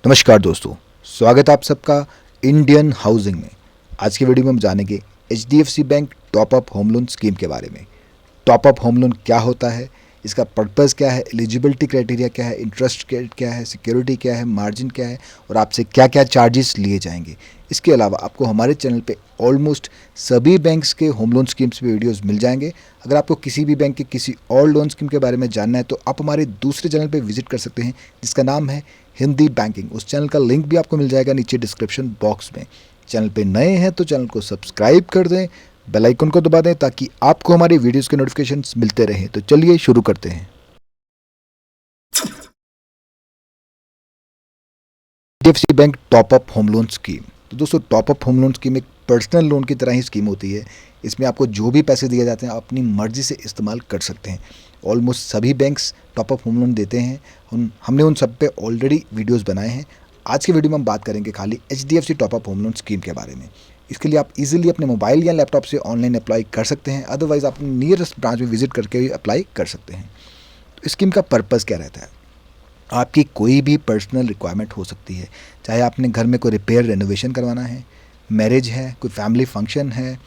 नमस्कार दोस्तों, स्वागत है आप सबका इंडियन हाउसिंग में। आज की वीडियो में हम जानेंगे HDFC bank top up home loan scheme के बारे में। टॉप अप होम लोन क्या होता है, इसका पर्पज़ क्या है, एलिजिबिलिटी क्राइटेरिया क्या है, इंटरेस्ट रेट क्या है, सिक्योरिटी क्या है, मार्जिन क्या है और आपसे क्या क्या चार्जेस लिए जाएंगे। इसके अलावा आपको हमारे चैनल पे ऑलमोस्ट सभी बैंक्स के होम लोन स्कीम्स पे वीडियोस मिल जाएंगे। अगर आपको किसी भी बैंक के किसी और लोन स्कीम के बारे में जानना है तो आप हमारे दूसरे चैनल पे विजिट कर सकते हैं जिसका नाम है हिंदी बैंकिंग। उस चैनल का लिंक भी आपको मिल जाएगा नीचे डिस्क्रिप्शन बॉक्स में। चैनल पे नए हैं तो चैनल को सब्सक्राइब कर दें, बेल आइकन को दबा दें ताकि आपको हमारी वीडियोस के नोटिफिकेशंस मिलते रहें। तो चलिए शुरू करते हैं। HDFC bank top up home loan scheme. तो दोस्तों, top up home loan scheme एक पर्सनल लोन की तरह ही स्कीम होती है। इसमें आपको जो भी पैसे दिए जाते हैं आप अपनी मर्जी से इस्तेमाल कर सकते हैं। ऑलमोस्ट सभी banks top up home loan देते हैं। हमने उन सब पे ऑलरेडी वीडियोस बनाए हैं। आज की वीडियो में हम बात करेंगे खाली HDFC top up home loan scheme के बारे में। इसके लिए आप इजीली अपने मोबाइल या लैपटॉप से ऑनलाइन अप्लाई कर सकते हैं, अदरवाइज़ आप नियरेस्ट ब्रांच में विजिट करके भी अप्लाई कर सकते हैं। तो स्कीम का पर्पज़ क्या रहता है? आपकी कोई भी पर्सनल रिक्वायरमेंट हो सकती है, चाहे आपने घर में कोई रिपेयर रेनोवेशन करवाना है, मैरिज है, कोई फैमिली फंक्शन है,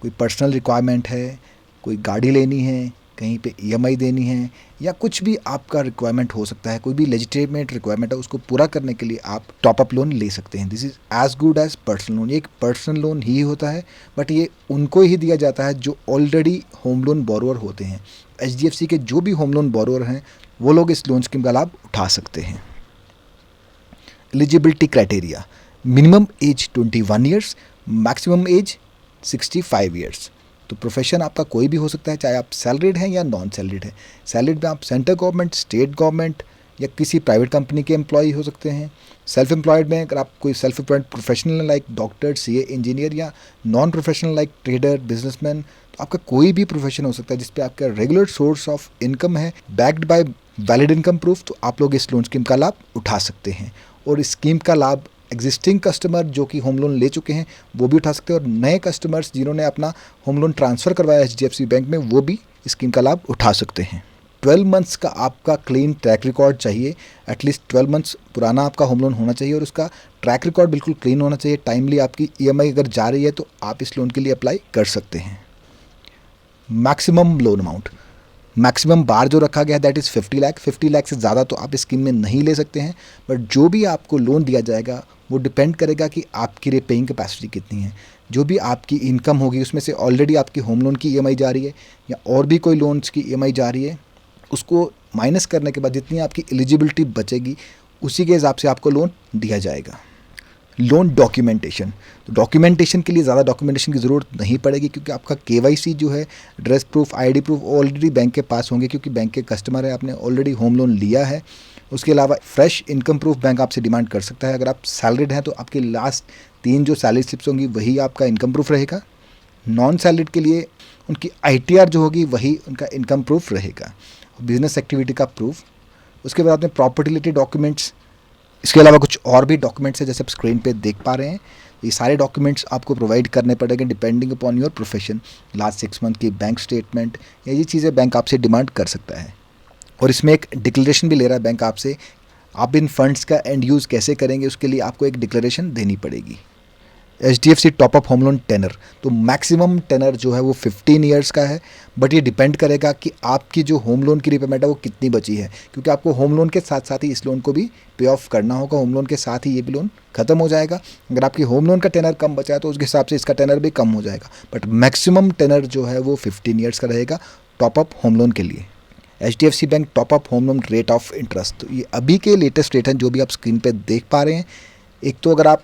कोई पर्सनल रिक्वायरमेंट है, कोई गाड़ी लेनी है, कहीं पे EMI देनी है, या कुछ भी आपका रिक्वायरमेंट हो सकता है। कोई भी लेजिटिमेट रिक्वायरमेंट है, उसको पूरा करने के लिए आप टॉप अप लोन ले सकते हैं। This is as good as personal loan. ये एक पर्सनल लोन ही होता है, बट ये उनको ही दिया जाता है जो ऑलरेडी होम लोन बोरोअर होते हैं। HDFC के जो भी होम लोन बोरोअर हैं वो लोग इस लोन स्कीम का लाभ उठा सकते हैं। Eligibility criteria: minimum age 21 years, maximum age 65 years. तो प्रोफेशन आपका कोई भी हो सकता है, चाहे आप सैलरीड हैं या नॉन सैलरीड हैं। सैलरीड में आप सेंट्रल गवर्नमेंट, स्टेट गवर्नमेंट या किसी प्राइवेट कंपनी के एम्प्लॉय हो सकते हैं। सेल्फ एम्प्लॉयड में अगर आप कोई self employed professional like doctor, CA, engineer, या non professional like trader, businessman, तो आपका कोई भी प्रोफेशन हो सकता है जिसपे आपका रेगुलर सोर्स ऑफ इनकम है, backed by valid income proof, तो आप लोग इस लोन स्कीम का लाभ उठा सकते हैं। और इस स्कीम का लाभ एग्जिस्टिंग कस्टमर जो कि होम लोन ले चुके हैं वो भी उठा सकते हैं, और नए कस्टमर्स जिन्होंने अपना होम लोन ट्रांसफ़र करवाया HDFC बैंक में वो भी इस स्कीम का लाभ उठा सकते हैं। 12 मंथ्स का आपका क्लीन ट्रैक रिकॉर्ड चाहिए। एटलीस्ट 12 मंथ्स पुराना आपका होम लोन होना चाहिए और उसका ट्रैक रिकॉर्ड बिल्कुल क्लीन होना चाहिए। टाइमली आपकी EMI अगर जा रही है तो आप इस लोन के लिए अप्लाई कर सकते हैं। मैक्सिमम लोन अमाउंट, मैक्सिमम बार जो रखा गया है दैट इज़ 50 लाख। 50 लाख से ज़्यादा तो आप इस स्कीम में नहीं ले सकते हैं, बट जो भी आपको लोन दिया जाएगा वो डिपेंड करेगा कि आपकी रिपेइंग कैपेसिटी कितनी है। जो भी आपकी इनकम होगी उसमें से ऑलरेडी आपकी होम लोन की EMI जा रही है या और भी कोई लोन्स की EMI जा रही है, उसको माइनस करने के बाद जितनी आपकी एलिजिबिलिटी बचेगी उसी के हिसाब से आपको लोन दिया जाएगा। लोन डॉक्यूमेंटेशन, तो डॉक्यूमेंटेशन के लिए ज़्यादा डॉक्यूमेंटेशन की ज़रूरत नहीं पड़ेगी क्योंकि आपका KYC जो है, address proof, ID proof already bank के पास होंगे क्योंकि बैंक के कस्टमर है, आपने ऑलरेडी होम लोन लिया है। उसके अलावा फ्रेश इनकम प्रूफ बैंक आपसे डिमांड कर सकता है। अगर आप सैलरीड हैं तो आपके लास्ट 3 जो सैलरी स्लिप्स होंगी वही आपका इनकम प्रूफ रहेगा। नॉन सैलरीड के लिए उनकी ITR जो होगी वही उनका इनकम प्रूफ रहेगा। बिजनेस एक्टिविटी का प्रूफ, उसके बाद आपने प्रॉपर्टी रिलेटेड डॉक्यूमेंट्स, इसके अलावा कुछ और भी डॉक्यूमेंट्स हैं जैसे आप स्क्रीन पे देख पा रहे हैं। ये सारे डॉक्यूमेंट्स आपको प्रोवाइड करने पड़ेंगे depending upon your profession. Last 6 month की बैंक स्टेटमेंट या ये चीज़ें बैंक आपसे डिमांड कर सकता है। और इसमें एक डिक्लेरेशन भी ले रहा है बैंक आपसे, आप इन फंड्स का एंड यूज़ कैसे करेंगे उसके लिए आपको एक डिक्लेरेशन देनी पड़ेगी। HDFC top up home loan tenor, तो मैक्सिमम टेनर जो है वो 15 ईयर्स का है, बट ये डिपेंड करेगा कि आपकी जो होम लोन की रिपेमेंट है वो कितनी बची है, क्योंकि आपको होम लोन के साथ साथ ही इस लोन को भी पे ऑफ करना होगा। होम लोन के साथ ही ये भी लोन खत्म हो जाएगा। अगर आपकी होम लोन का टेनर कम बचा है तो उसके हिसाब से इसका टेनर भी कम हो जाएगा, बट मैक्सिमम टेनर जो है वो 15 ईयर्स का रहेगा टॉप अप होम लोन के लिए। HDFC bank top up home loan rate of interest, तो ये अभी के लेटेस्ट रेट हैं जो भी आप स्क्रीन पे देख पा रहे हैं। एक तो अगर आप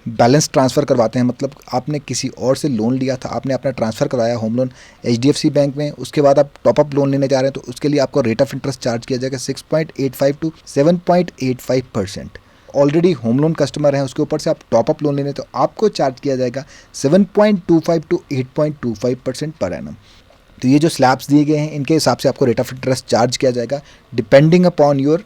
बैलेंस ट्रांसफ़र करवाते हैं, मतलब आपने किसी और से लोन लिया था, आपने अपना ट्रांसफ़र करवाया होम लोन HDFC बैंक में, उसके बाद आप टॉप अप लोन लेने जा रहे हैं तो उसके लिए आपको रेट ऑफ इंटरेस्ट चार्ज किया जाएगा 6.85 to 7.85%। Already home loan customer हैं उसके ऊपर से आप टॉप अप लोन लेने तो आपको चार्ज किया जाएगा 7.25 टू 8.25% पर एनम। तो ये जो स्लैब्स दिए गए हैं इनके हिसाब से आपको रेट ऑफ इंटरेस्ट चार्ज किया जाएगा depending upon your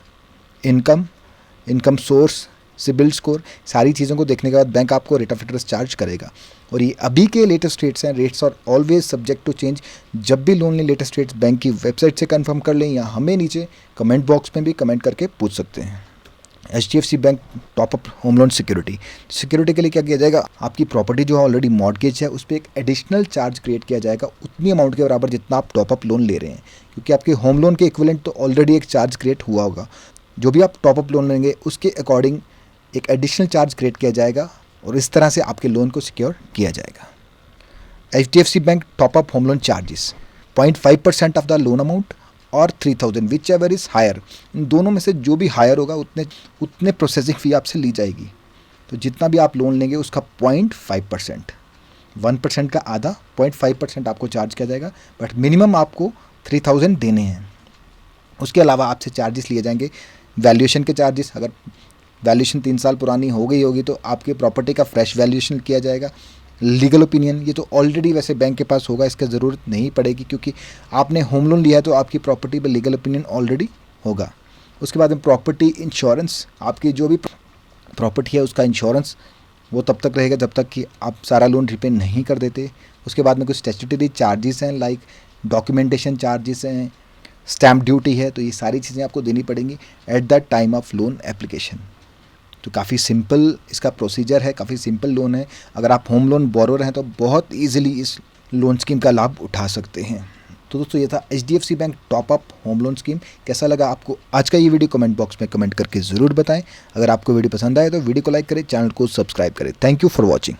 income source, CIBIL score, सारी चीज़ों को देखने के बाद बैंक आपको रेट ऑफ इंटरेस्ट चार्ज करेगा। और ये अभी के लेटेस्ट रेट्स हैं। Rates are always subject to change. जब भी लोन लें लेटेस्ट रेट्स बैंक की वेबसाइट से कंफर्म कर लें या हमें नीचे कमेंट बॉक्स में भी कमेंट करके पूछ सकते हैं। HDFC bank top up home loan security के लिए क्या किया जाएगा, आपकी प्रॉपर्टी जो है ऑलरेडी मॉर्गेज है उस पर एक एडिशनल चार्ज क्रिएट किया जाएगा उतनी अमाउंट के बराबर जितना आप टॉप अप लोन ले रहे हैं, क्योंकि आपके होम लोन के इक्विवेलेंट तो ऑलरेडी एक चार्ज क्रिएट हुआ होगा। जो भी आप टॉप अप लोन लेंगे उसके अकॉर्डिंग एक एडिशनल चार्ज क्रिएट किया जाएगा और इस तरह से आपके लोन को सिक्योर किया जाएगा। HDFC bank top up home loan charges 0.5% of the loan amount और 3000 विच एवर इज़ हायर, इन दोनों में से जो भी हायर होगा उतने प्रोसेसिंग फ़ी आपसे ली जाएगी। तो जितना भी आप लोन लेंगे उसका 0.5%, 1% का आधा 0.5% आपको चार्ज किया जाएगा, बट मिनिमम आपको 3000 देने हैं। उसके अलावा आपसे चार्जेस लिए जाएंगे वैल्यूएशन के चार्जेस। अगर वैल्यूएशन 3 साल पुरानी हो गई होगी तो आपके प्रॉपर्टी का फ्रेश वैल्यूएशन किया जाएगा। लीगल ओपिनियन, ये तो ऑलरेडी वैसे बैंक के पास होगा, इसका ज़रूरत नहीं पड़ेगी क्योंकि आपने होम लोन लिया है तो आपकी प्रॉपर्टी पर लीगल ओपिनियन ऑलरेडी होगा। उसके बाद में प्रॉपर्टी इंश्योरेंस, आपकी जो भी प्रॉपर्टी है उसका इंश्योरेंस वो तब तक रहेगा जब तक कि आप सारा लोन रिपे नहीं कर देते। उसके बाद में कुछ स्टैट्यूटरी चार्जेस हैं, लाइक डॉक्यूमेंटेशन चार्जेस हैं, स्टैम्प ड्यूटी है, तो ये सारी चीज़ें आपको देनी पड़ेंगी at the time of loan application. तो काफ़ी सिंपल इसका प्रोसीजर है, काफ़ी सिंपल लोन है। अगर आप होम लोन बोरोर हैं तो बहुत ईजिली इस लोन स्कीम का लाभ उठा सकते हैं। तो दोस्तों ये था HDFC bank top up home loan scheme. कैसा लगा आपको आज का ये वीडियो, कमेंट बॉक्स में कमेंट करके ज़रूर बताएं। अगर आपको वीडियो पसंद आए तो वीडियो को लाइक करें, चैनल को सब्सक्राइब करें। Thank you for watching.